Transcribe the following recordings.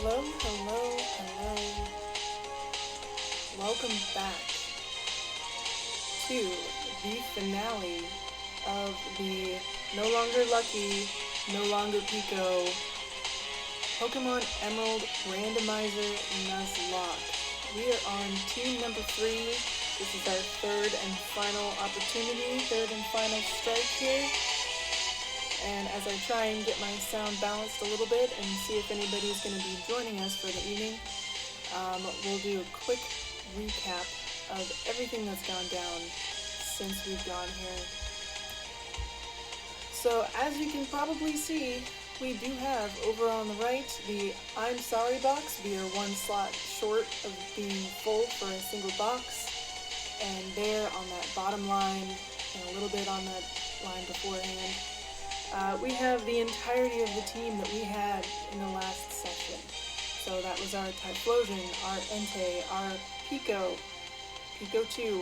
Hello, hello, hello. Welcome back to the finale of the No Longer Lucky, No Longer Pico Pokemon Emerald Randomizer Nuzlocke. We are on team number 3. This is our third and final opportunity, third and final strike here. And as I try and get my sound balanced a little bit and see if anybody's going to be joining us for the evening, we'll do a quick recap of everything that's gone down since we've gone here. So as you can probably see, we do have over on the right the I'm sorry box. We are one slot short of being full for a single box. And there on that bottom line and a little bit on that line beforehand, we have the entirety of the team that we had in the last session. So that was our Typhlosion, our Entei, our Pico, Pico 2,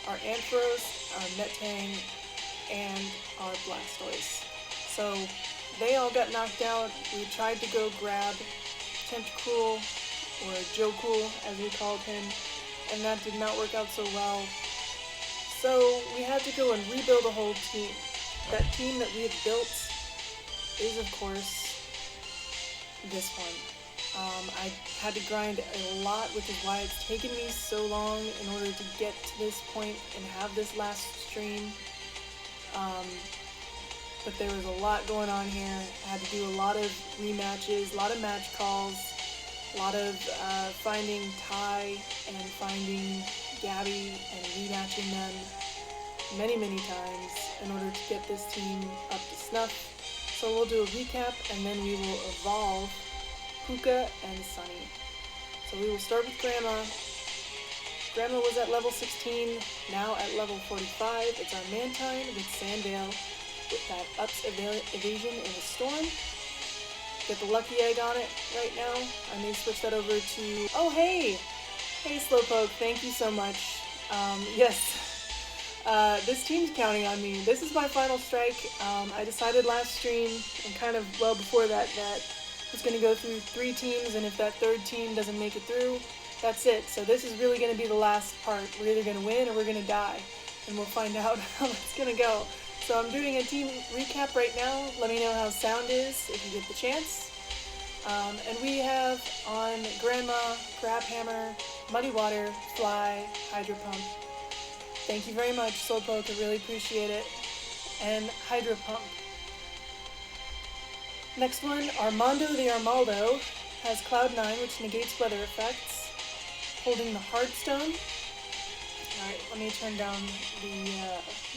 our Ampharos, our Metang, and our Blastoise. So they all got knocked out. We tried to go grab Tentacruel, or Jocool as we called him, and that did not work out so well. So we had to go and rebuild a whole team. That team that we had built is, of course, this one. I had to grind a lot, which is why it's taken me so long in order to get to this point and have this last stream. But there was a lot going on here. I had to do a lot of rematches, a lot of match calls, a lot of finding Ty and finding Gabby and rematching them many times in order to get this team up to snuff. So we'll do a recap and then we will evolve Puka and Sunny. So we will start with Grandma. Grandma was at level 16, now at level 45. It's our Mantine with Sandale with that ups evasion in a storm. Get the lucky egg on it right now. I may switch that over to... Oh, hey! Hey, Slowpoke, thank you so much. Yes. This team's counting on me. This is my final strike. I decided last stream, and kind of well before that, that it's going to go through 3 teams, and if that third team doesn't make it through, that's it. So this is really going to be the last part. We're either going to win or we're going to die, and we'll find out how it's going to go. So I'm doing a team recap right now. Let me know how sound is if you get the chance. And we have on Grandma, Crabhammer, Muddy Water, Fly, Hydro Pump. Thank you very much, Slowpoke, I really appreciate it. And Hydro Pump. Next one, Armando the Armaldo has Cloud 9, which negates weather effects, holding the Heartstone. Alright, let me turn down the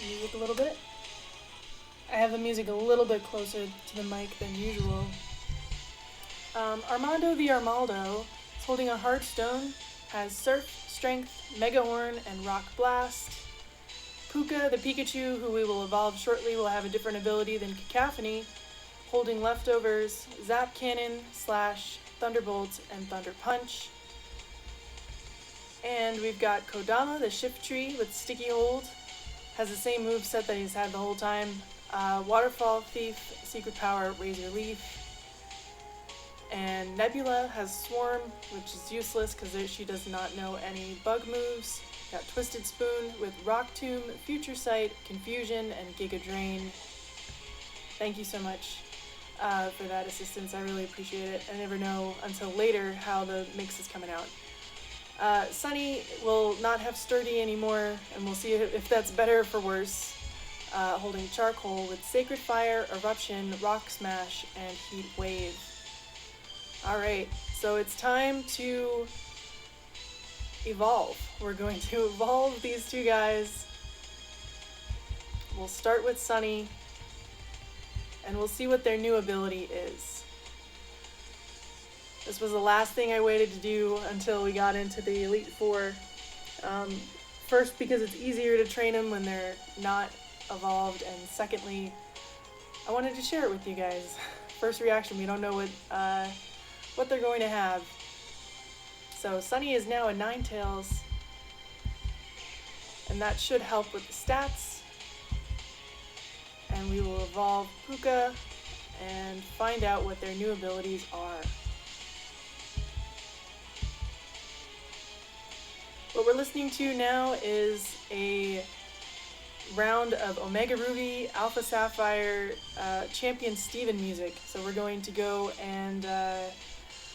music a little bit. I have the music a little bit closer to the mic than usual. Armando the Armaldo is holding a Heartstone, has Surf, Strength, Mega Horn, and Rock Blast. Puka, the Pikachu, who we will evolve shortly, will have a different ability than Cacophony, holding Leftovers, Zap Cannon, Slash, Thunderbolt, and Thunder Punch. And we've got Kodama, the Shiftry, with Sticky Hold, has the same moveset that he's had the whole time. Waterfall Thief, Secret Power, Razor Leaf. And Nebula has Swarm, which is useless because she does not know any bug moves. Got Twisted Spoon with Rock Tomb, Future Sight, Confusion, and Giga Drain. Thank you so much for that assistance. I really appreciate it. I never know until later how the mix is coming out. Sunny will not have Sturdy anymore, and we'll see if that's better or for worse. Holding Charcoal with Sacred Fire, Eruption, Rock Smash, and Heat Wave. Alright, so it's time to evolve. We're going to evolve these two guys. We'll start with Sunny, and we'll see what their new ability is. This was the last thing I waited to do until we got into the Elite Four. First, because it's easier to train them when they're not evolved, and secondly, I wanted to share it with you guys. First reaction, we don't know what they're going to have. So Sunny is now a Ninetales, and that should help with the stats. And we will evolve Puka and find out what their new abilities are. What we're listening to now is a round of Omega Ruby, Alpha Sapphire, Champion Steven music. So we're going to go and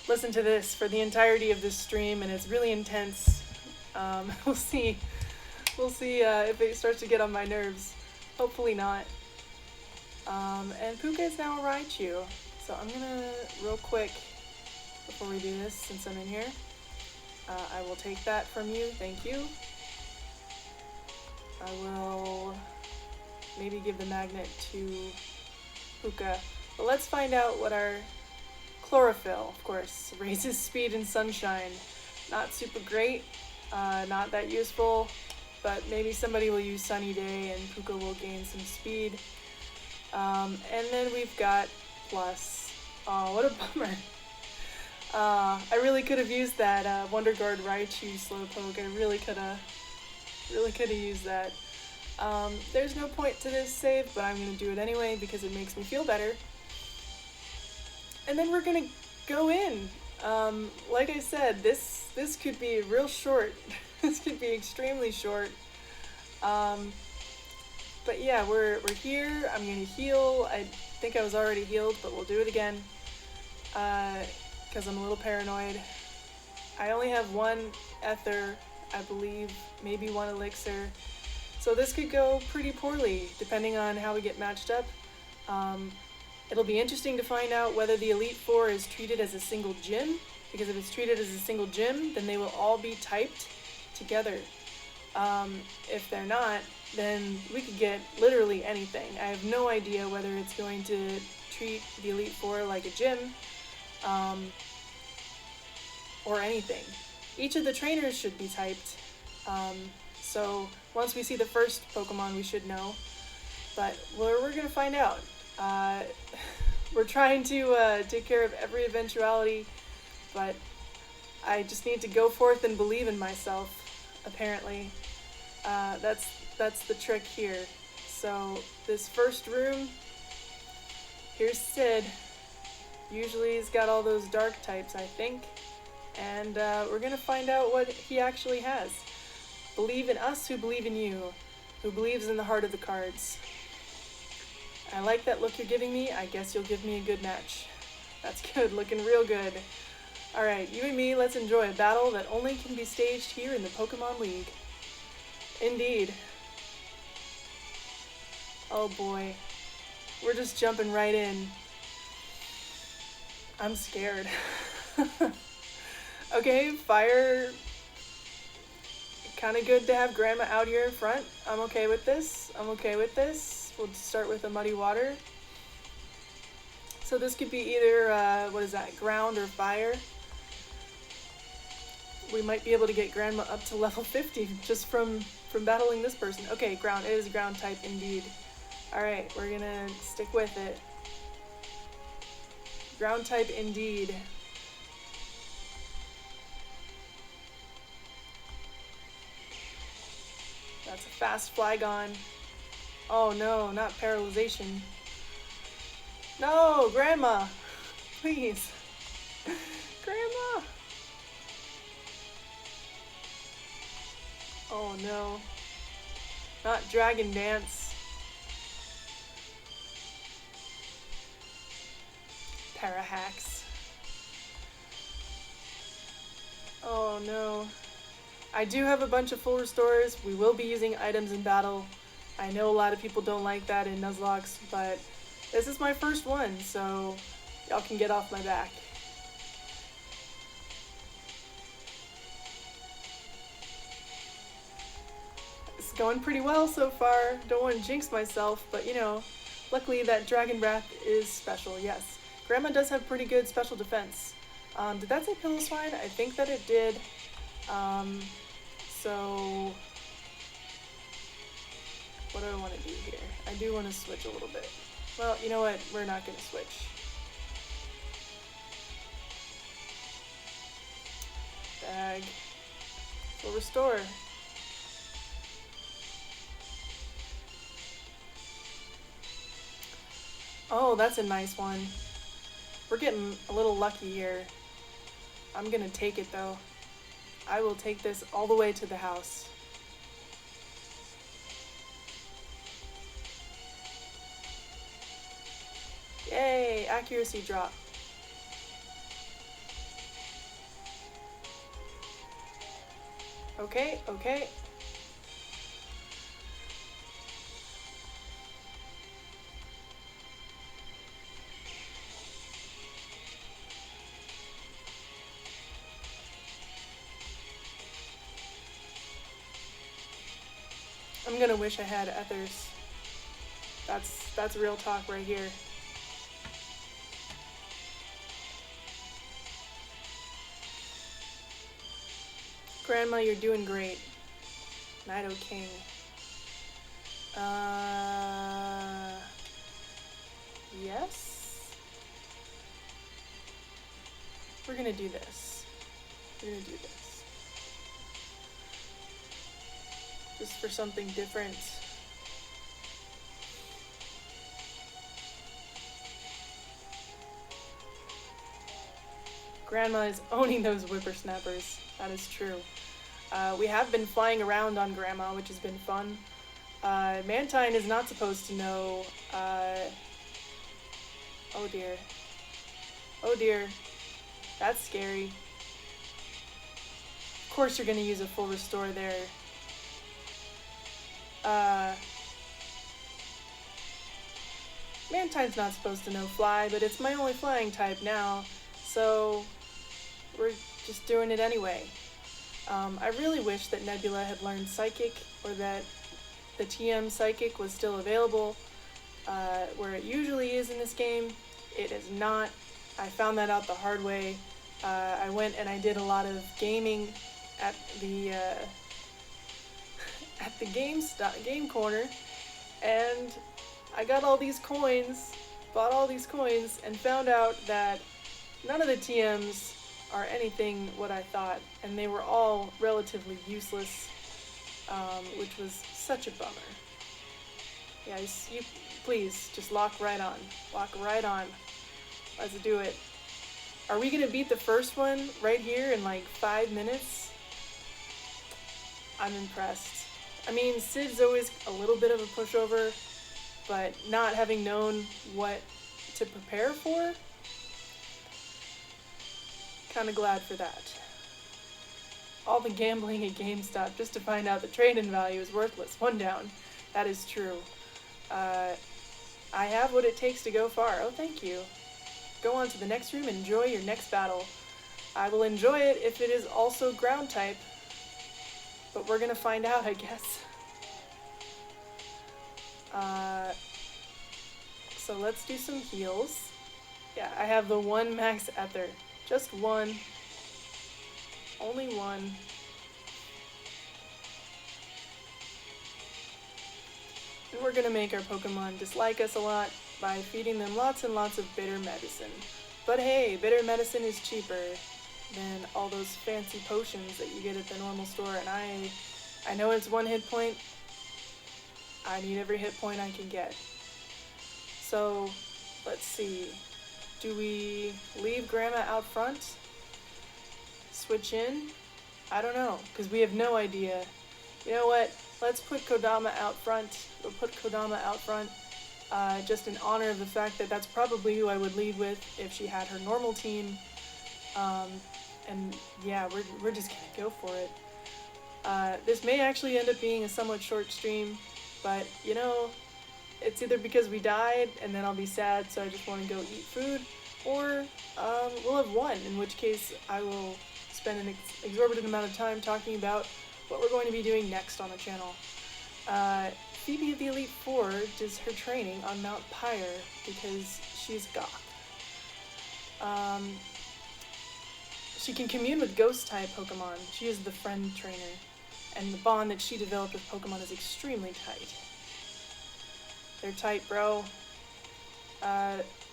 listen to this for the entirety of this stream, and it's really intense. We'll see. We'll see if it starts to get on my nerves. Hopefully not. And Puka is now a Raichu. So I'm gonna, real quick, before we do this, since I'm in here, I will take that from you. Thank you. I will maybe give the magnet to Puka. But let's find out what our Chlorophyll, of course, raises speed in Sunshine. Not super great, not that useful, but maybe somebody will use Sunny Day and Puka will gain some speed. And then we've got Plus. Oh, what a bummer. I really could have used that Wonder Guard Raichu Slowpoke. I really could have used that. There's no point to this save, but I'm going to do it anyway because it makes me feel better. And then we're going to go in. Like I said, this could be real short. This could be extremely short. But yeah, we're here. I'm going to heal. I think I was already healed, but we'll do it again. Because I'm a little paranoid. I only have one Ether, I believe, maybe one Elixir. So this could go pretty poorly, depending on how we get matched up. It'll be interesting to find out whether the Elite Four is treated as a single gym, because if it's treated as a single gym, then they will all be typed together. If they're not, then we could get literally anything. I have no idea whether it's going to treat the Elite Four like a gym, or anything. Each of the trainers should be typed, so once we see the first Pokemon we should know, but we're gonna find out. We're trying to take care of every eventuality, but I just need to go forth and believe in myself, apparently. That's the trick here. So this first room, here's Sid. Usually he's got all those dark types, I think. And we're gonna find out what he actually has. Believe in us who believe in you, who believes in the heart of the cards. I like that look you're giving me. I guess you'll give me a good match. That's good, looking real good. Alright, you and me, let's enjoy a battle that only can be staged here in the Pokemon League. Indeed. Oh boy. We're just jumping right in. I'm scared. Okay, fire. Kind of good to have Grandma out here in front. I'm okay with this. We'll start with the Muddy Water. So this could be either, what is that, ground or fire. We might be able to get Grandma up to level 50 just from battling this person. Okay, ground. It is ground type indeed. Alright, we're gonna stick with it. Ground type indeed. That's a fast Flygon. Oh no, not paralyzation. No, Grandma! Please. Grandma! Oh no. Not Dragon Dance. Parahax. Oh no. I do have a bunch of full restores. We will be using items in battle. I know a lot of people don't like that in Nuzlocke, but this is my first one, so y'all can get off my back. It's going pretty well so far. Don't want to jinx myself, but you know, luckily that Dragon Breath is special, yes. Grandma does have pretty good special defense. Did that say Piloswine? I think that it did. So what do I want to do here? I do want to switch a little bit. Well, you know what? We're not going to switch. Bag. We'll restore. Oh, that's a nice one. We're getting a little lucky here. I'm gonna take it though. I will take this all the way to the house. Yay, accuracy drop. Okay, okay. I'm gonna wish I had ethers. That's real talk right here. Grandma, you're doing great. Nido King. Yes? We're gonna do this. We're gonna do this. Just for something different. Grandma is owning those whippersnappers. That is true. We have been flying around on Grandma, which has been fun. Mantine is not supposed to know. Oh dear. Oh dear. That's scary. Of course you're gonna use a full restore there. Mantine's not supposed to know fly, but it's my only flying type now, so we're just doing it anyway. I really wish that Nebula had learned Psychic, or that the TM Psychic was still available, where it usually is in this game. It is not. I found that out the hard way. I went and I did a lot of gaming at the game corner, and I got all these coins, bought all these coins, and found out that none of the TMs are anything what I thought, and they were all relatively useless, which was such a bummer. Yeah, you please just lock right on. Lock right on. Let's do it. Are we gonna beat the first one right here in like 5 minutes? I'm impressed. I mean, Sid's always a little bit of a pushover, but not having known what to prepare for, kind of glad for that. All the gambling at GameStop just to find out the trade-in value is worthless. One down. That is true. I have what it takes to go far. Oh, thank you. Go on to the next room and enjoy your next battle. I will enjoy it if it is also ground type, but we're gonna find out, I guess. So let's do some heals. Yeah, I have the one max ether. Just one. Only one. And we're gonna make our Pokemon dislike us a lot by feeding them lots and lots of bitter medicine. But hey, bitter medicine is cheaper than all those fancy potions that you get at the normal store, and I know it's 1 hit point. I need every hit point I can get. So, let's see. Do we leave Grandma out front? Switch in? I don't know, because we have no idea. You know what? Let's put Kodama out front. We'll put Kodama out front, just in honor of the fact that that's probably who I would lead with if she had her normal team. And yeah, we're just gonna go for it. This may actually end up being a somewhat short stream, but you know, it's either because we died and then I'll be sad, so I just want to go eat food, or we'll have won, in which case I will spend an exorbitant amount of time talking about what we're going to be doing next on the channel. Phoebe of the Elite Four does her training on Mount Pyre because she's goth. She can commune with ghost-type Pokemon. She is the friend trainer, and the bond that she developed with Pokemon is extremely tight. They're tight, bro.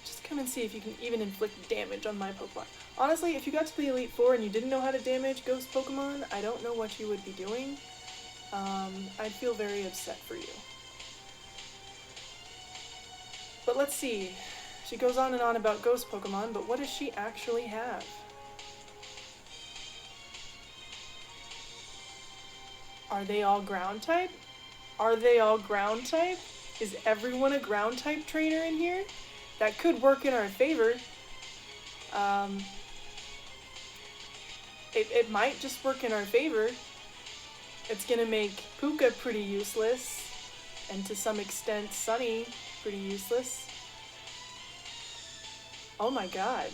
Just come and see if you can even inflict damage on my Pokemon. Honestly, if you got to the Elite Four and you didn't know how to damage ghost Pokemon, I don't know what you would be doing. I'd feel very upset for you. But let's see. She goes on and on about ghost Pokemon, but what does she actually have? Are they all ground type? Are they all ground type? Is everyone a ground type trainer in here? That could work in our favor. It might just work in our favor. It's gonna make Puka pretty useless, and to some extent Sunny pretty useless. Oh my god.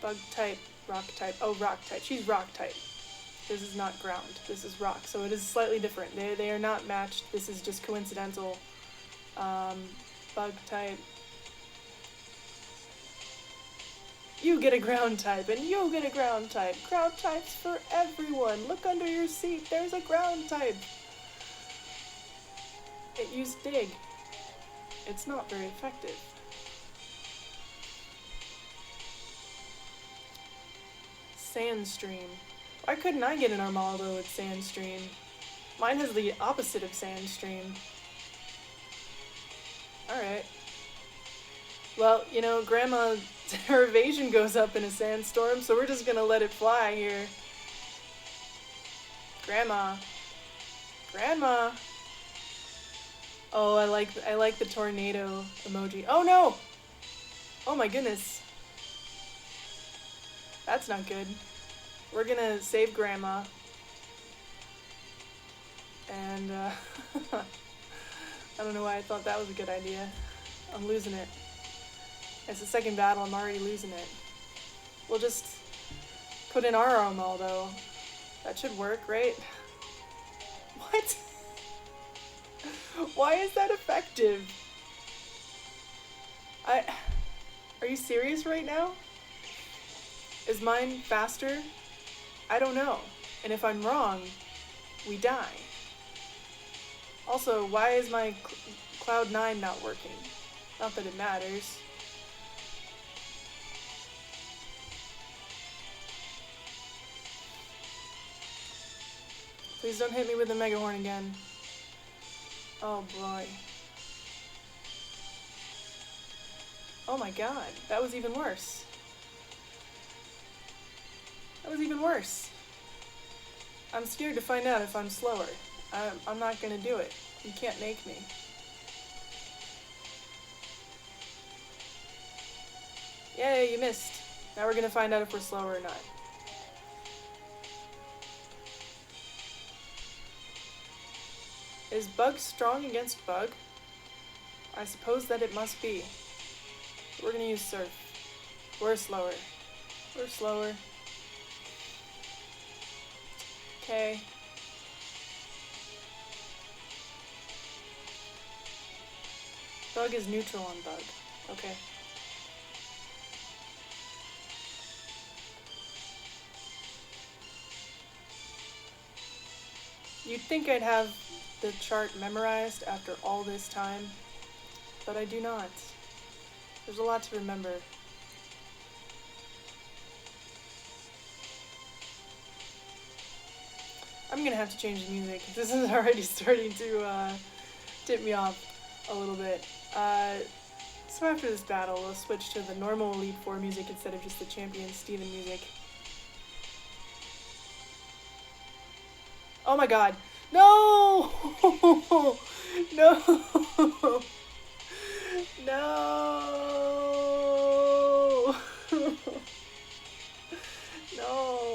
Bug type, rock type. Oh, rock type. She's rock type. This is not ground. This is rock. So it is slightly different. They are not matched. This is just coincidental. Bug type. You get a ground type, and you get a ground type. Ground types for everyone. Look under your seat. There's a ground type. It used dig. It's not very effective. Sandstream. Why couldn't I get an Armaldo with Sandstream? Mine has the opposite of Sandstream. Alright. Well, you know, Grandma, her evasion goes up in a sandstorm, so we're just gonna let it fly here. Grandma. Grandma. Oh, I like the tornado emoji. Oh no! Oh my goodness. That's not good. We're gonna save Grandma. And, I don't know why I thought that was a good idea. I'm losing it. It's the second battle, I'm already losing it. We'll just put in our Armaldo. That should work, right? What? Why is that effective? Are you serious right now? Is mine faster? I don't know. And if I'm wrong, we die. Also, why is my Cloud 9 not working? Not that it matters. Please don't hit me with the Mega Horn again. Oh boy. Oh my god, that was even worse. That was even worse. I'm scared to find out if I'm slower. I'm not gonna do it. You can't make me. Yay, you missed. Now we're gonna find out if we're slower or not. Is Bug strong against Bug? I suppose that it must be. We're gonna use Surf. We're slower. We're slower. Okay. Bug is neutral on Bug. Okay. You'd think I'd have the chart memorized after all this time, but I do not. There's a lot to remember. I'm gonna have to change the music. This is already starting to tip me off a little bit. So after this battle, we'll switch to the normal Elite Four music instead of just the Champion Steven music. Oh my god. No! No! No! No!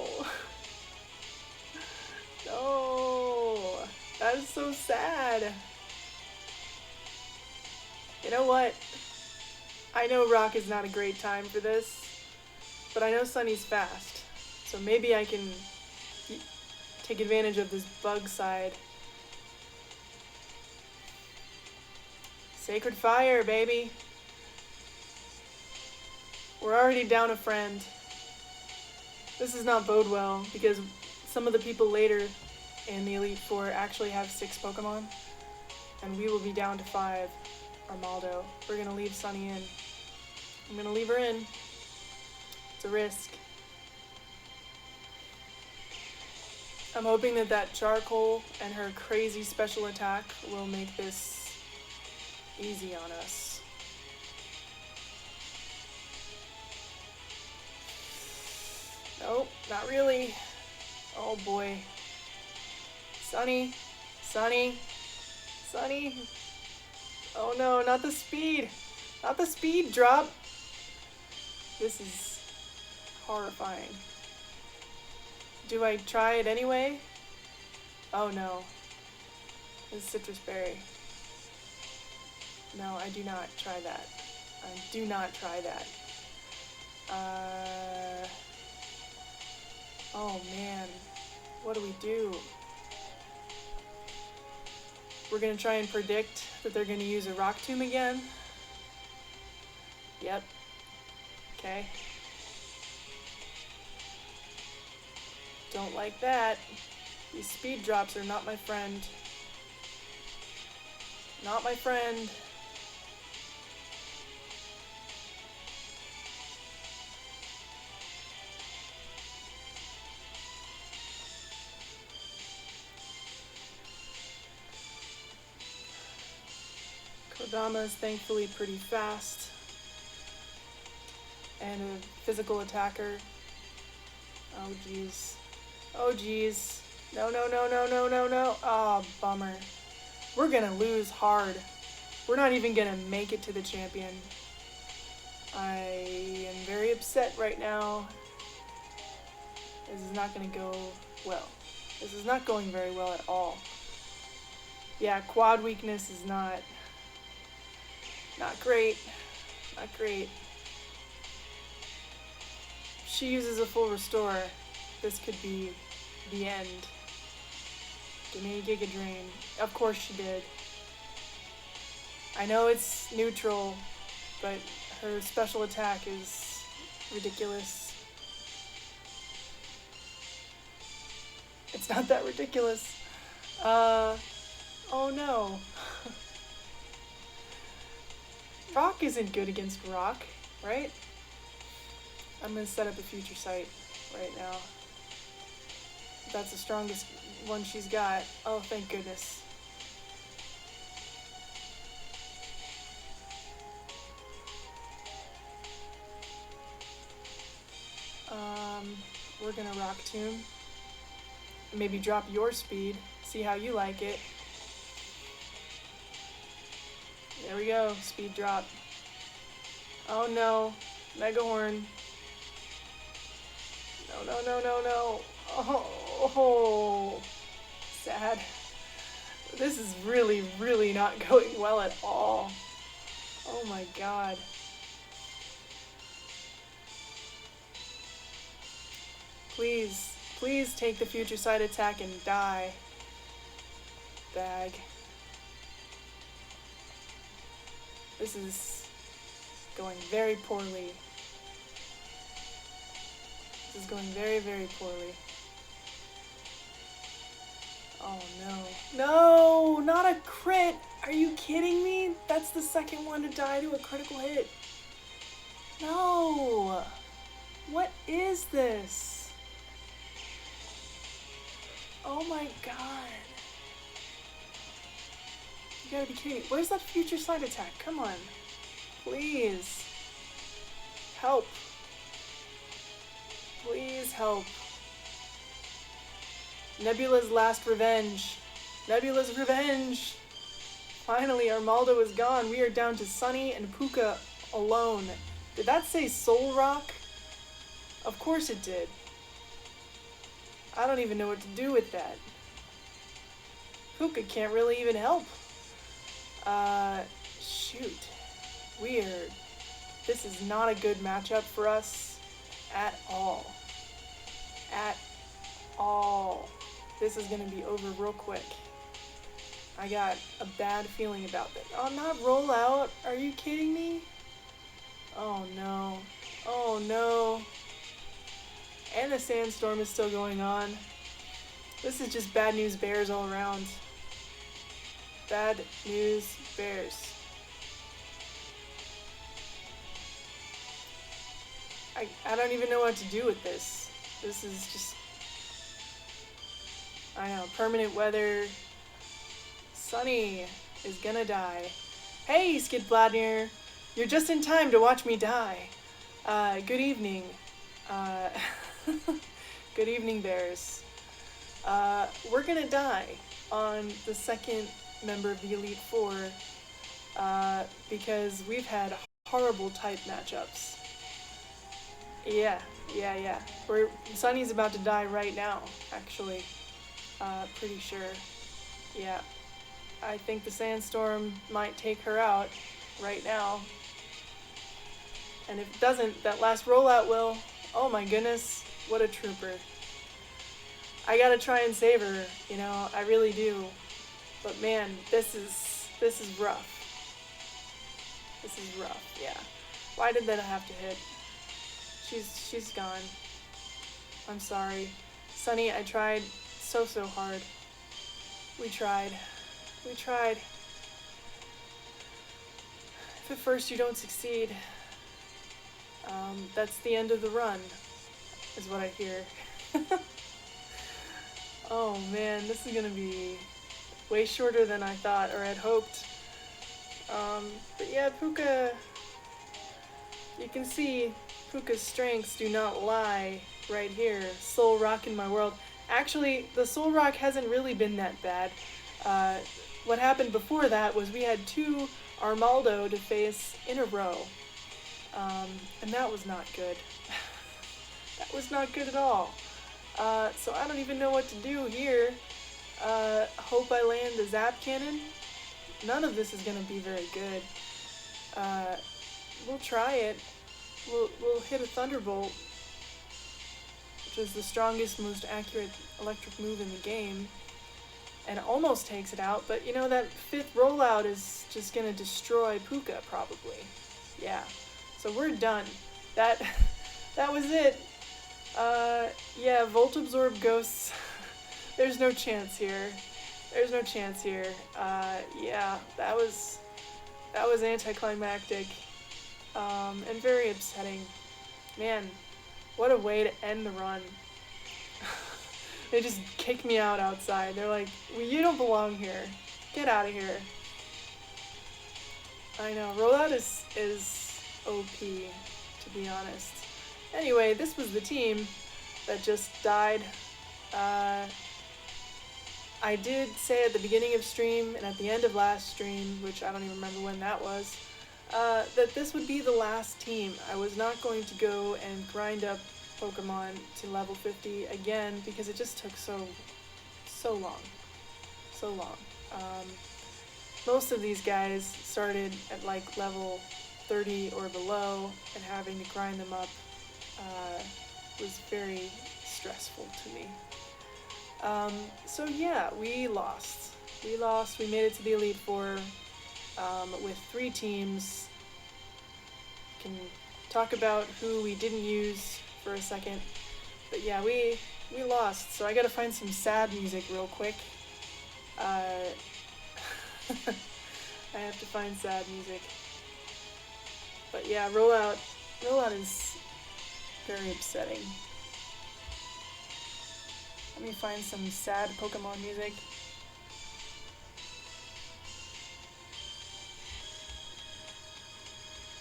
No! That is so sad. You know what? I know Rock is not a great time for this, but I know Sunny's fast, so maybe I can take advantage of this Bug side. Sacred Fire, baby. We're already down a friend. This does not bode well, because some of the people later in the Elite Four actually have 6 Pokemon, and we will be down to 5. Armaldo. We're gonna leave Sunny in. I'm gonna leave her in. It's a risk. I'm hoping that that Charcoal and her crazy special attack will make this easy on us. Nope, not really. Oh boy. Sunny. Sunny. Sunny. Oh no, not the speed. Not the speed drop. This is horrifying. Do I try it anyway? Oh no. This is Citrus Berry. No, I do not try that. I do not try that. Oh man. What do we do? We're gonna try and predict that they're gonna use a Rock Tomb again. Yep. Okay. Don't like that. These speed drops are not my friend. Not my friend. Kodama is thankfully pretty fast. And a physical attacker. Oh jeez. Oh jeez. No, no, no, no, no, no, no. Oh, bummer. We're gonna lose hard. We're not even gonna make it to the champion. I am very upset right now. This is not gonna go well. This is not going very well at all. Yeah, quad weakness is not great. Not great. She uses a full restore. This could be the end. Give me a Giga Drain. Of course she did. I know it's neutral, but her special attack is ridiculous. It's not that ridiculous. Oh no. Rock isn't good against rock, right? I'm gonna set up a future sight right now. That's the strongest one she's got. Oh, thank goodness. We're gonna Rock Tomb. Maybe drop your speed. See how you like it. There we go. Speed drop. Oh no. Mega Horn. No, no, no, no, no. Oh, sad. This is really, really not going well at all. Oh my god. Please, please take the future sight attack and die. Bag. This is going very poorly. This is going very, very poorly. Oh no. No! Not a crit! Are you kidding me? That's the second one to die to a critical hit. No! What is this? Oh my god. You gotta be kidding. Where's that future sight attack? Come on. Please. Help. Please help. Nebula's last revenge. Nebula's revenge. Finally, Armaldo is gone. We are down to Sunny and Puka alone. Did that say Soul Rock? Of course it did. I don't even know what to do with that. Puka can't really even help. Shoot. Weird. This is not a good matchup for us at all. At all. This is gonna be over real quick. I got a bad feeling about this. Oh, not roll out? Are you kidding me? Oh no. Oh no. And the sandstorm is still going on. This is just bad news bears all around. Bad news bears. I don't even know what to do with this. This is just... I know, permanent weather. Sunny is gonna die. Hey, Skid Vladimir! You're just in time to watch me die. Good evening. Good evening, bears. we're gonna die on the second member of the Elite Four because we've had horrible type matchups. Yeah. Sunny's about to die right now, actually. Pretty sure. Yeah. I think the Sandstorm might take her out right now. And if it doesn't, that last rollout will. Oh my goodness, what a trooper. I gotta try and save her, I really do. But man, this is rough. This is rough, yeah. Why did that have to hit? She's gone. I'm sorry. Sunny, I tried so hard. We tried. If at first you don't succeed, that's the end of the run, is what I hear. Oh man, this is gonna be way shorter than I thought or had hoped. But yeah, Puka, you can see Puka's strengths do not lie right here. Soul Rock in my world. Actually, the Soul Rock hasn't really been that bad. What happened before that was we had 2 Armaldo to face in a row. And that was not good. That was not good at all. So I don't even know what to do here. Hope I land the Zap Cannon. None of this is going to be very good. We'll try it. We'll hit a Thunderbolt, which is the strongest, most accurate electric move in the game, and almost takes it out, but that 5th rollout is just gonna destroy Puka, probably. Yeah, so we're done. That was it. Yeah, Volt Absorb Ghosts. There's no chance here. Yeah, that was anticlimactic, and very upsetting. Man, what a way to end the run. They just kicked me out outside. They're like, well, you don't belong here. Get out of here. I know, rollout is OP, to be honest. Anyway, this was the team that just died. I did say at the beginning of stream and at the end of last stream, which I don't even remember when that was, that this would be the last team. I was not going to go and grind up Pokemon to level 50 again because it just took so long. Most of these guys started at like level 30 or below, and having to grind them up was very stressful to me. So yeah, we lost. We made it to the Elite Four with 3 teams. Can talk about who we didn't use for a second. But yeah, we lost, so I gotta find some sad music real quick. I have to find sad music. But yeah, rollout is very upsetting. Let me find some sad Pokemon music.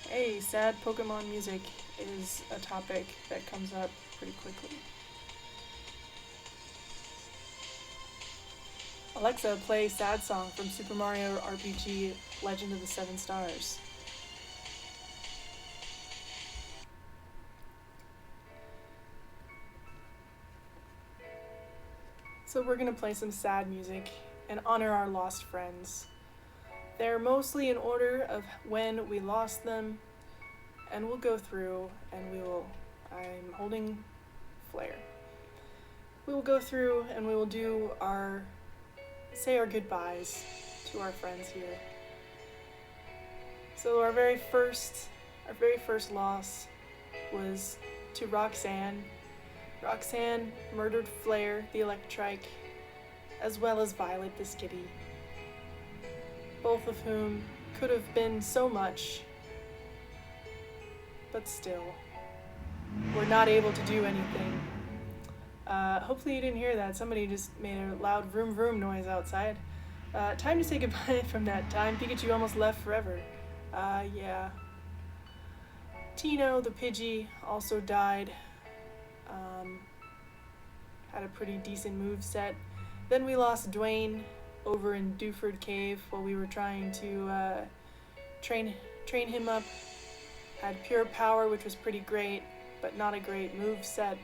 Hey, sad Pokemon music is a topic that comes up pretty quickly. Alexa, play sad song from Super Mario RPG Legend of the Seven Stars. So we're gonna play some sad music and honor our lost friends. They're mostly in order of when we lost them, and we'll go through and I'm holding Flare. We will go through and we will do say our goodbyes to our friends here. So our very first loss was to Roxanne. Roxanne murdered Flare, the Electrike, as well as Violet, the Skitty. Both of whom could have been so much, but still, were not able to do anything. Hopefully you didn't hear that. Somebody just made a loud vroom vroom noise outside. Time to say goodbye from that time. Pikachu almost left forever. Yeah. Tino, the Pidgey, also died. had a pretty decent move set. Then we lost Dwayne over in Dewford Cave while we were trying to train him up. Had Pure Power, which was pretty great, but not a great move set.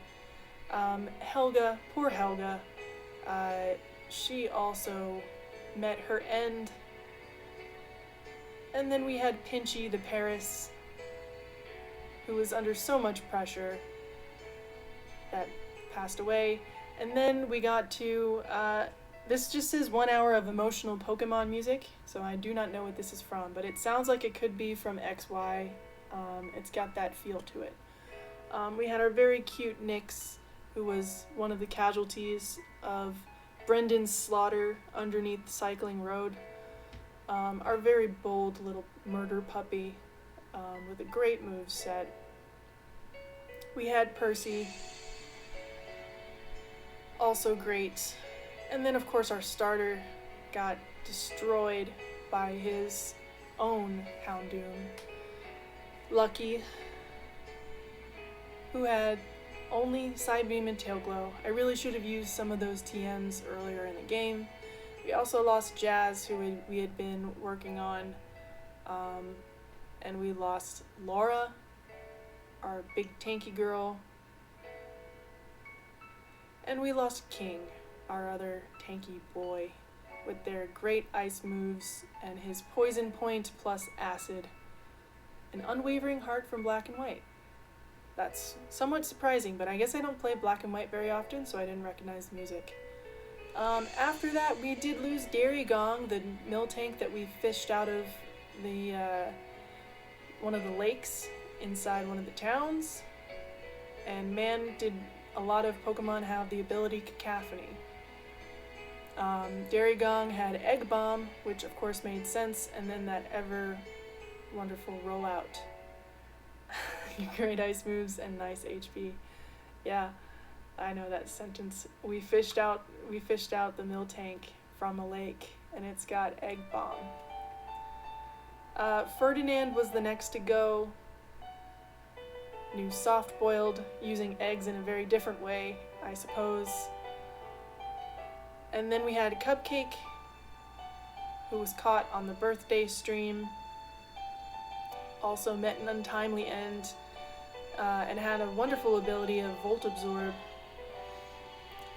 Helga, poor Helga, she also met her end. And then we had Pinchy the Paris, who was under so much pressure that passed away. And then we got to, this just is 1 hour of emotional Pokemon music, so I do not know what this is from, but it sounds like it could be from XY. It's got that feel to it. We had our very cute Nyx, who was one of the casualties of Brendan's slaughter underneath Cycling Road. Our very bold little murder puppy with a great move set. We had Percy, also great. And then of course our starter got destroyed by his own Houndoom. Lucky, who had only Psybeam and Tail Glow. I really should have used some of those TMs earlier in the game. We also lost Jazz, who we had been working on, and we lost Laura, our big tanky girl, and we lost King, our other tanky boy, with their great ice moves and his Poison Point plus Acid. An Unwavering Heart from Black and White. That's somewhat surprising, but I guess I don't play Black and White very often, so I didn't recognize the music. After that, we did lose Dairy Gong, the Miltank that we fished out of the one of the lakes inside one of the towns. And man, did a lot of Pokemon have the ability Cacophony. Dairy Gong had Egg Bomb, which of course made sense, and then that ever wonderful rollout. Great ice moves and nice HP. Yeah, I know that sentence. We fished out the Miltank from a lake, and it's got Egg Bomb. Ferdinand was the next to go. New soft boiled, using eggs in a very different way, I suppose. And then we had Cupcake, who was caught on the birthday stream. Also met an untimely end, and had a wonderful ability of Volt Absorb.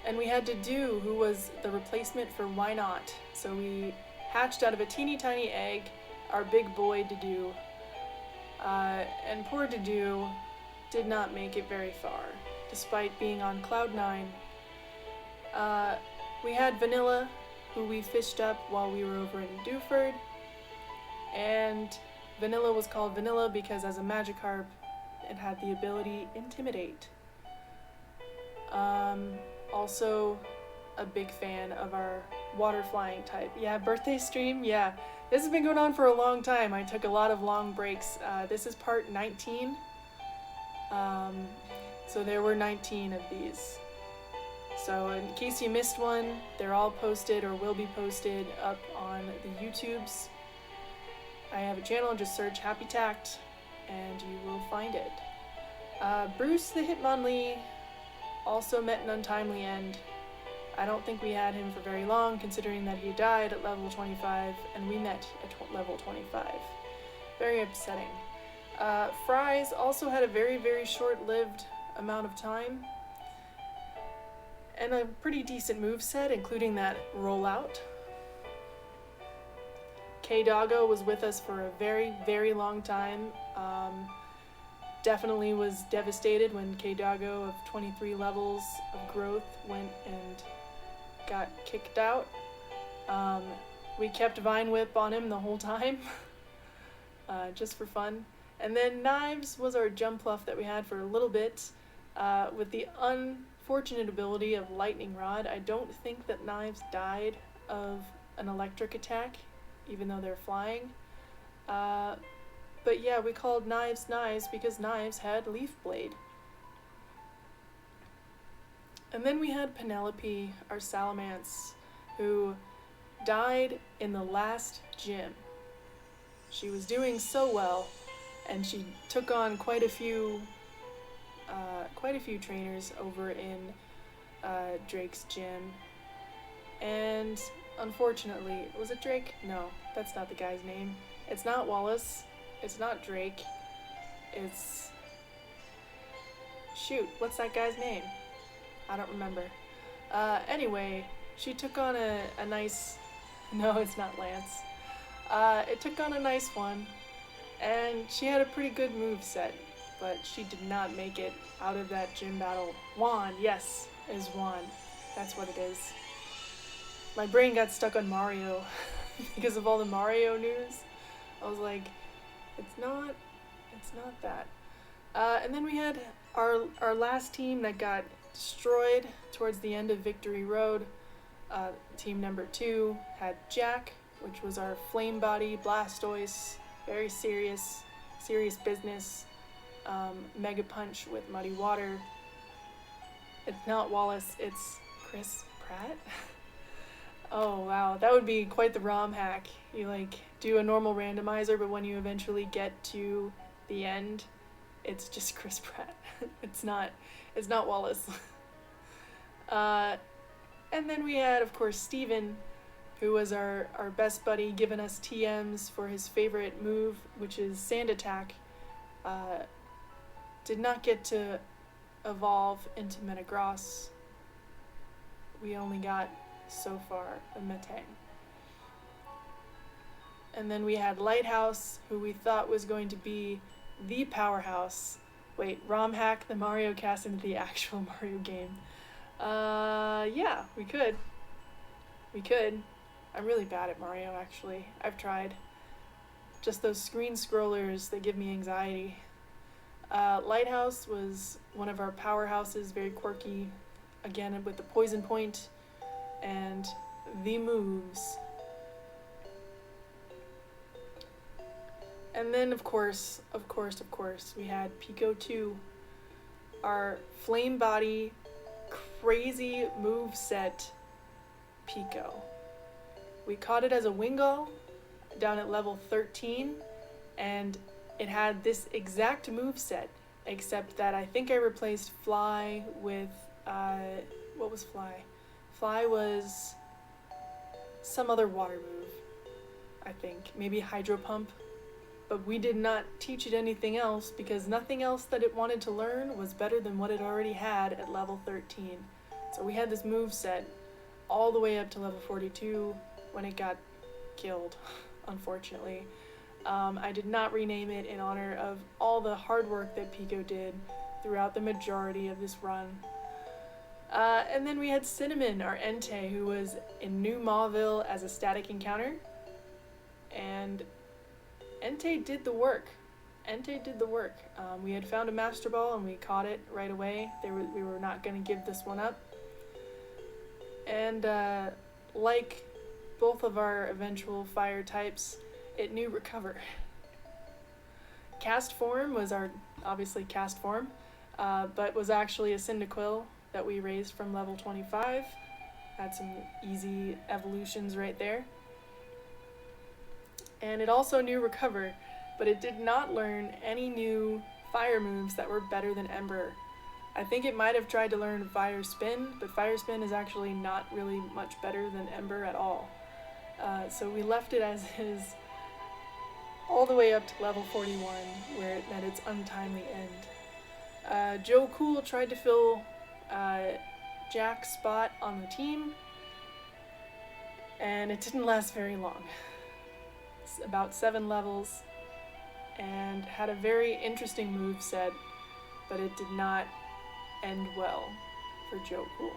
And we had Dedue, who was the replacement for Wynot. So we hatched out of a teeny tiny egg our big boy Dedue. And poor Dedue did not make it very far, despite being on Cloud 9. We had Vanilla, who we fished up while we were over in Dewford. And Vanilla was called Vanilla because as a Magikarp, it had the ability Intimidate. Also a big fan of our water flying type. Yeah, birthday stream, yeah. This has been going on for a long time. I took a lot of long breaks. This is part 19. So there were 19 of these. So in case you missed one, they're all posted or will be posted up on the YouTubes. I have a channel, just search Happy Tact, and you will find it. Bruce the Hitmonlee also met an untimely end. I don't think we had him for very long, considering that he died at level 25, and we met at level 25. Very upsetting. Fries also had a very, very short-lived amount of time, and a pretty decent moveset, including that rollout. K-Doggo was with us for a very, very long time. Definitely was devastated when K-Doggo of 23 levels of growth went and got kicked out. We kept Vine Whip on him the whole time, just for fun. And then Knives was our Jumpluff that we had for a little bit, with the unfortunate ability of Lightning Rod. I don't think that Knives died of an electric attack, even though they're flying. But yeah, we called Knives Knives because Knives had Leaf Blade. And then we had Penelope, our Salamence, who died in the last gym. She was doing so well, and she took on quite a few trainers over in Drake's gym. And unfortunately, was it Drake? No, that's not the guy's name. It's not Wallace. It's not Drake. It's... Shoot, what's that guy's name? I don't remember. Anyway, she took on a nice... No, it's not Lance. It took on a nice one, and she had a pretty good move set, but she did not make it out of that gym battle. Juan, yes, it is Juan. That's what it is. My brain got stuck on Mario because of all the Mario news. I was like, it's not that. And then we had our last team that got destroyed towards the end of Victory Road. Team number 2 had Jack, which was our Flame Body Blastoise, very serious business. Mega Punch with Muddy Water. It's not Wallace, it's Chris Pratt. Oh wow, that would be quite the ROM hack. You like do a normal randomizer, but when you eventually get to the end, it's just Chris Pratt. It's not Wallace. And then we had, of course, Steven, who was our best buddy, giving us TMs for his favorite move, which is Sand Attack. Did not get to evolve into Metagross. We only got, so far, a Metang. And then we had Lighthouse, who we thought was going to be the powerhouse. Wait, ROM hack the Mario cast into the actual Mario game. Yeah, we could. I'm really bad at Mario, actually. I've tried. Just those screen scrollers, they give me anxiety. Lighthouse was one of our powerhouses, very quirky, again with the poison point and the moves. And then of course, we had Pico 2, our flame body, crazy move set Pico. We caught it as a Wingull down at level 13, and it had this exact move set, except that I think I replaced Fly with, what was Fly? Fly was some other water move, I think, maybe Hydro Pump, but we did not teach it anything else because nothing else that it wanted to learn was better than what it already had at level 13. So we had this move set all the way up to level 42 when it got killed, unfortunately. I did not rename it in honor of all the hard work that Pico did throughout the majority of this run. And then we had Cinnamon, our Entei, who was in New Mauville as a static encounter. And Entei did the work. We had found a Master Ball and we caught it right away. We were not going to give this one up. And like both of our eventual fire types, it knew Recover. Cast Form was our, obviously Cast Form, but was actually a Cyndaquil that we raised from level 25. Had some easy evolutions right there. And it also knew Recover, but it did not learn any new fire moves that were better than Ember. I think it might have tried to learn Fire Spin, but Fire Spin is actually not really much better than Ember at all. So we left it as is all the way up to level 41, where it met its untimely end. Joe Cool tried to fill Jack's spot on the team, and it didn't last very long. It's about 7 levels, and had a very interesting move set, but it did not end well for Joe Cool.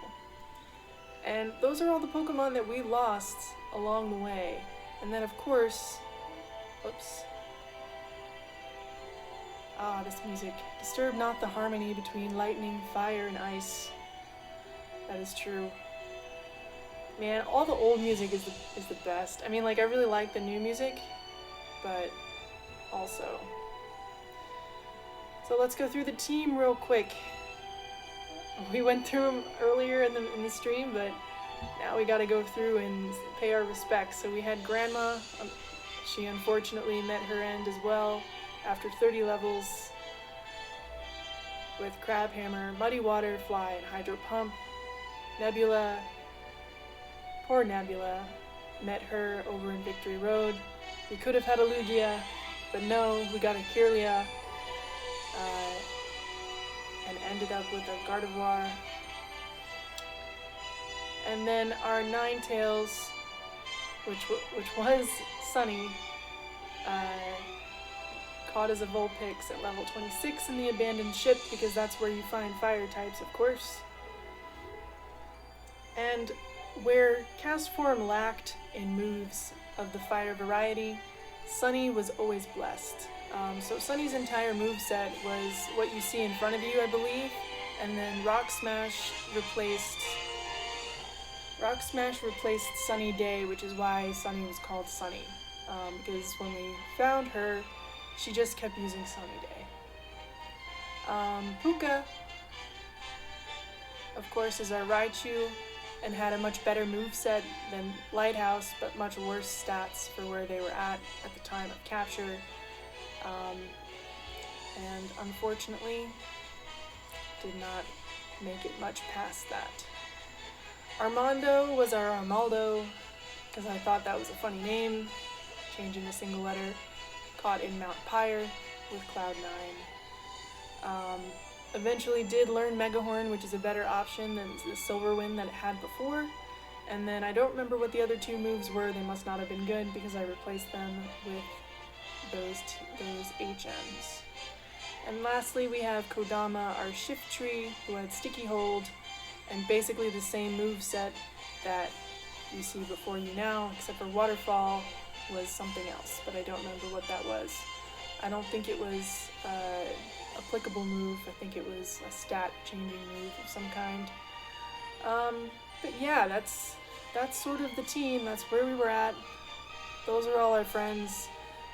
And those are all the Pokemon that we lost along the way. And then of course, oops. Ah, this music. Disturb not the harmony between lightning, fire, and ice. That is true. Man, all the old music is the best. I mean, like, I really like the new music, but also. So let's go through the team real quick. We went through them earlier in the stream, but now we gotta go through and pay our respects. So we had Grandma. She unfortunately met her end as well after 30 levels with Crabhammer, Muddy Water, Fly, and Hydro Pump. Nebula, poor Nebula, met her over in Victory Road. We could have had a Lugia, but no, we got a Kirlia, and ended up with a Gardevoir. And then our Ninetales, which was Sunny, caught as a Vulpix at level 26 in the abandoned ship, because that's where you find fire types, of course. And where Castform lacked in moves of the fire variety, Sunny was always blessed. So Sunny's entire moveset was what you see in front of you, I believe, and then Rock Smash replaced Sunny Day, which is why Sunny was called Sunny, because when we found her, she just kept using Sunny Day. Puka, of course, is our Raichu, and had a much better moveset than Lighthouse, but much worse stats for where they were at the time of capture. And unfortunately, did not make it much past that. Armando was our Armaldo, because I thought that was a funny name, changing a single letter. Caught in Mount Pyre with Cloud9. Eventually did learn Megahorn, which is a better option than the Silver Wind that it had before. And then I don't remember what the other two moves were. They must not have been good because I replaced them with those HMs. And lastly, we have Kodama, our Shiftry, who had Sticky Hold, and basically the same move set that you see before you now, except for Waterfall was something else, but I don't remember what that was. I don't think it was applicable move. I think it was a stat changing move of some kind. But yeah, that's sort of the team. That's where we were at. Those are all our friends.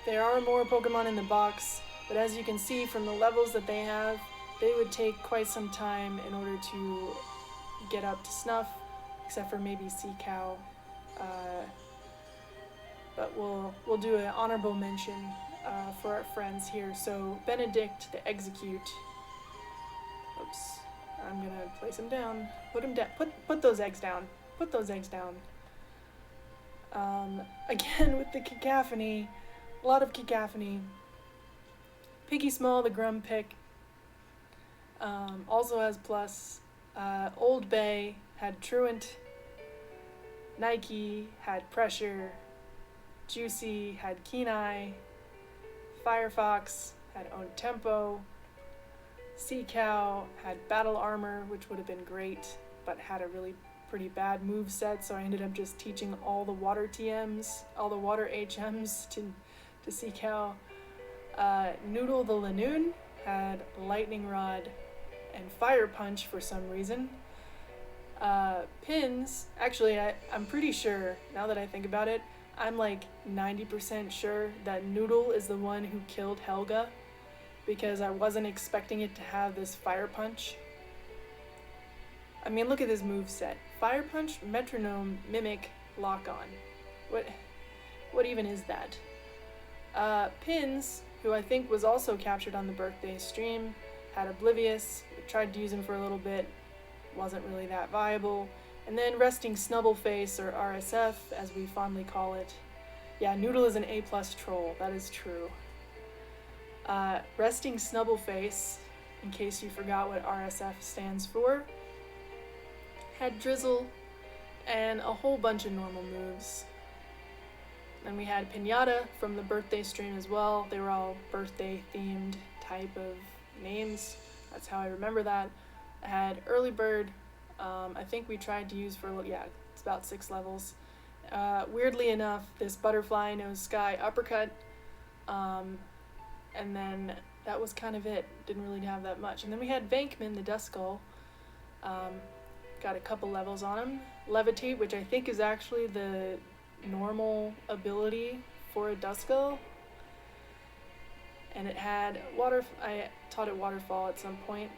There are more Pokemon in the box, but as you can see from the levels that they have, they would take quite some time in order to get up to snuff, except for maybe Seacow. But we'll do an honorable mention for our friends here. So Benedict the Execute. Oops, I'm gonna place him down. Put him down. Put those eggs down. Put those eggs down. Again with the cacophony, a lot of cacophony. Piggy Small the Grumpick also has plus. Old Bay had Truant. Nike had Pressure. Juicy had Keen Eye. Firefox had Own Tempo. Seacow had Battle Armor, which would have been great, but had a really pretty bad move set, so I ended up just teaching all the water TMs, all the water HMs to Seacow. Noodle the Lanoon had Lightning Rod and Fire Punch for some reason. Pins, actually I'm pretty sure, now that I think about it, I'm like 90% sure that Noodle is the one who killed Helga, because I wasn't expecting it to have this Fire Punch. I mean, look at this move set. Fire Punch, Metronome, Mimic, Lock On. What even is that? Pins, who I think was also captured on the birthday stream, had Oblivious. We tried to use him for a little bit, wasn't really that viable. And then Resting Snubbleface, or RSF, as we fondly call it. Yeah, Noodle is an A+ troll, that is true. Resting Snubbleface, in case you forgot what RSF stands for, had Drizzle and a whole bunch of normal moves. Then we had Pinata from the birthday stream as well. They were all birthday themed type of names. That's how I remember that. I had Early Bird. I think we tried to use for, it's about 6 levels. Weirdly enough, this Butterfly Nose Sky Uppercut, and then that was kind of it. Didn't really have that much. And then we had Vankman, the Duskull. Got a couple levels on him. Levitate, which I think is actually the normal ability for a Duskull. And it had I taught it Waterfall at some point,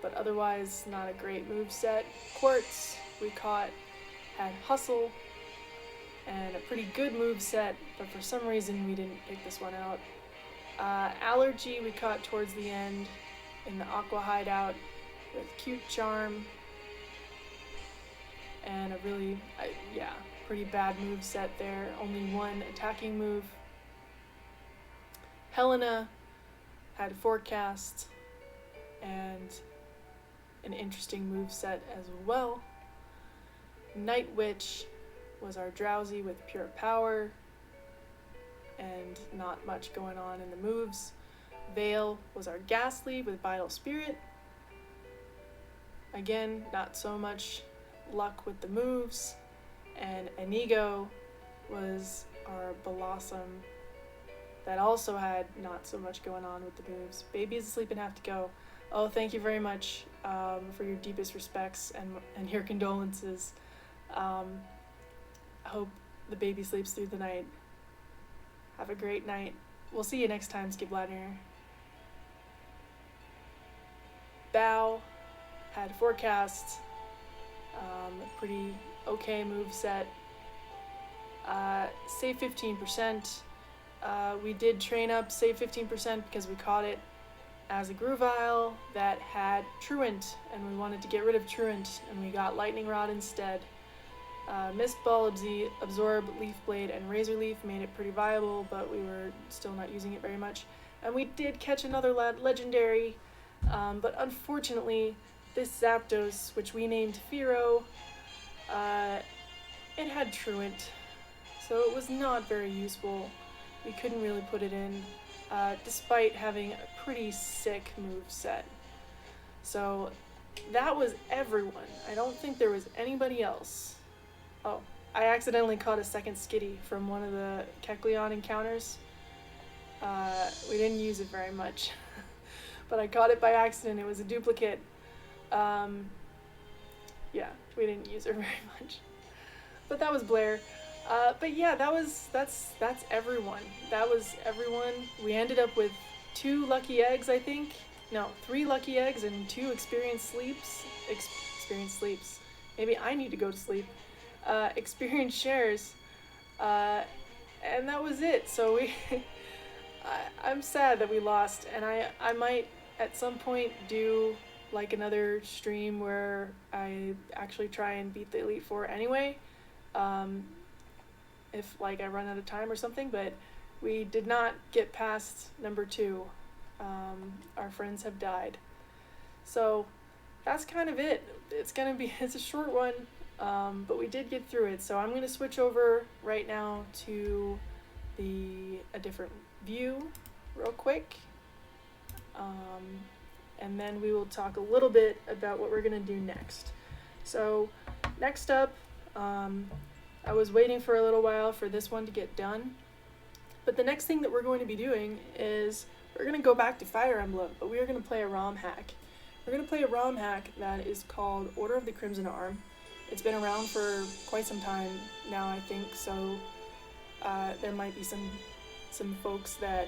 but otherwise not a great move set. Quartz we caught had Hustle and a pretty good move set, but for some reason we didn't pick this one out. Allergy we caught towards the end in the Aqua Hideout with Cute Charm. and a really, pretty bad move set there. Only one attacking move. Helena had Forecast and an interesting move set as well. Night Witch was our Drowsy with Pure Power and not much going on in the moves. Veil was our Ghastly with Vital Spirit. Again, not so much luck with the moves. And Inigo was our Blossom that also had not so much going on with the moves. Baby is asleep and have to go. Oh, thank you very much for your deepest respects and your condolences. I hope the baby sleeps through the night. Have a great night. We'll see you next time, Skibladner. Bow had Forecast, pretty okay move set. Save 15%. We did train up save 15% because we caught it as a Grovyle that had Truant, and we wanted to get rid of Truant, and we got Lightning Rod instead. Mist Ball, Absorb, Leaf Blade, and Razor Leaf made it pretty viable, but we were still not using it very much. And we did catch another legendary, but unfortunately, this Zapdos, which we named Fearow, it had Truant, so it was not very useful. We couldn't really put it in, despite having a pretty sick move set. So that was everyone. I don't think there was anybody else. Oh, I accidentally caught a second Skitty from one of the Kecleon encounters. We didn't use it very much, but I caught it by accident. It was a duplicate. Yeah, we didn't use her very much. But that was Blair. But yeah, that's everyone. That was everyone. We ended up with 2 lucky eggs, I think. No, 3 lucky eggs and 2 experienced sleeps. Experienced sleeps. Maybe I need to go to sleep. Experience shares. And that was it. So we I'm sad that we lost, and I might at some point do like another stream where I actually try and beat the Elite Four anyway. If like I run out of time or something, but we did not get past number 2. Our friends have died. So that's kind of it. It's a short one, but we did get through it. So I'm gonna switch over right now to a different view real quick. And then we will talk a little bit about what we're gonna do next. So next up, I was waiting for a little while for this one to get done, but the next thing that we're going to be doing is we're going to go back to Fire Emblem, but we are going to play a ROM hack. We're going to play a ROM hack that is called Order of the Crimson Arm. It's been around for quite some time now, I think, so there might be some folks that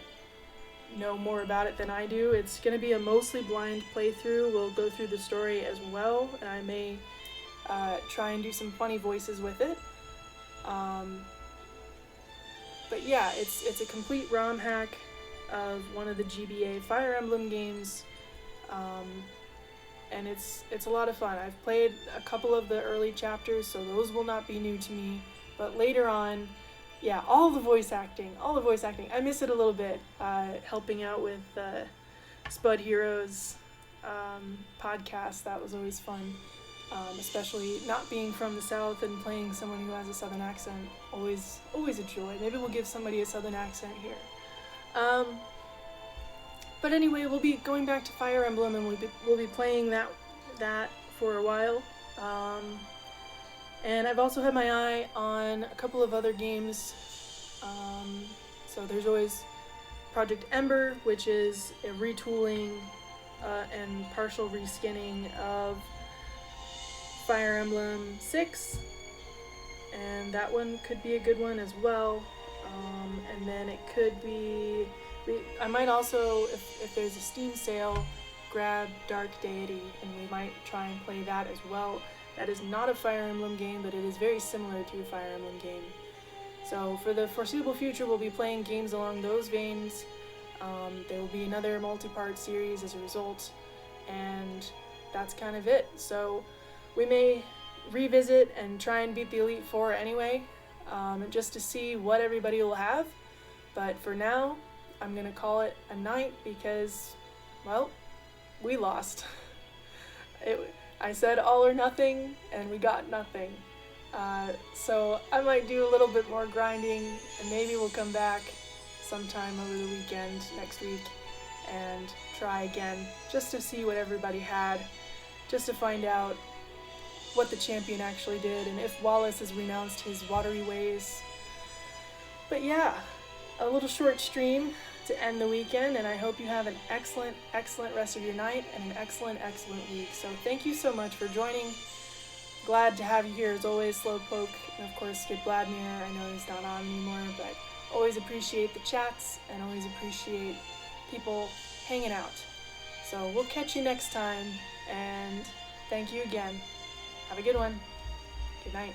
know more about it than I do. It's going to be a mostly blind playthrough. We'll go through the story as well, and I may try and do some funny voices with it. But yeah, it's a complete ROM hack of one of the GBA Fire Emblem games, and it's a lot of fun. I've played a couple of the early chapters, so those will not be new to me, but later on, yeah, all the voice acting, I miss it a little bit, helping out with Spud Heroes podcast. That was always fun. Especially not being from the South and playing someone who has a Southern accent, always a joy. Maybe we'll give somebody a Southern accent here. But anyway, we'll be going back to Fire Emblem, and we'll be playing that for a while. And I've also had my eye on a couple of other games. So there's always Project Ember, which is a retooling and partial reskinning of Fire Emblem 6, and that one could be a good one as well. And then it could be, I might also, if there's a Steam sale, grab Dark Deity, and we might try and play that as well. That is not a Fire Emblem game, but it is very similar to a Fire Emblem game. So for the foreseeable future, we'll be playing games along those veins. There will be another multi-part series as a result, and that's kind of it. So we may revisit and try and beat the Elite Four anyway, just to see what everybody will have. But for now, I'm going to call it a night because, well, we lost. I said all or nothing, and we got nothing. So I might do a little bit more grinding, and maybe we'll come back sometime over the weekend next week and try again, just to see what everybody had, just to find out what the champion actually did, and if Wallace has renounced his watery ways. But yeah, a little short stream to end the weekend, and I hope you have an excellent, excellent rest of your night and an excellent, excellent week. So thank you so much for joining. Glad to have you here as always, Slowpoke, and of course Skip Vladimir. I know he's not on anymore, but always appreciate the chats and always appreciate people hanging out. So we'll catch you next time, and thank you again. Have a good one. Good night.